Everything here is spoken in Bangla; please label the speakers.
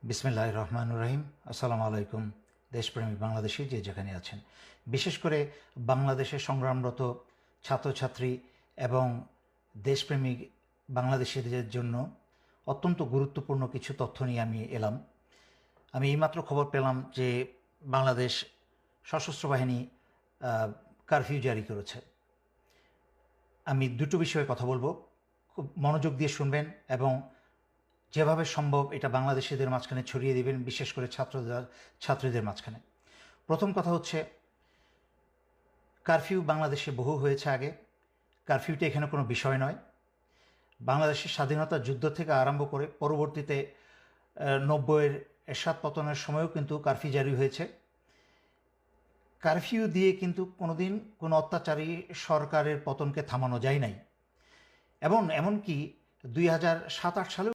Speaker 1: বিসমিল্লাহির রহমানির রহিম। আসসালামু আলাইকুম। দেশপ্রেমিক বাংলাদেশি যে যেখানে আছেন, বিশেষ করে বাংলাদেশে সংগ্রামরত ছাত্রছাত্রী এবং দেশপ্রেমিক বাংলাদেশিদের জন্য অত্যন্ত গুরুত্বপূর্ণ কিছু তথ্য নিয়ে আমি এলাম। আমি এইমাত্র খবর পেলাম যে বাংলাদেশ সশস্ত্র বাহিনী কারফিউ জারি করেছে। আমি দুটো বিষয়ে কথা বলবো, খুব মনোযোগ দিয়ে শুনবেন এবং যেভাবে সম্ভব এটা বাংলাদেশিদের মাঝখানে ছড়িয়ে দেবেন, বিশেষ করে ছাত্রীদের মাঝখানে। প্রথম কথা হচ্ছে, কারফিউ বাংলাদেশে বহু হয়েছে আগে। কারফিউটা এখানে কোনো বিষয় নয়। বাংলাদেশের স্বাধীনতা যুদ্ধ থেকে আরম্ভ করে পরবর্তীতে 90-এর এরশাদ পতনের সময়ও কিন্তু কারফিউ জারি হয়েছে। কারফিউ দিয়ে কিন্তু কোনোদিন কোনো অত্যাচারী সরকারের পতনকে থামানো যায় নাই। এমনকি 2007-8 সালেও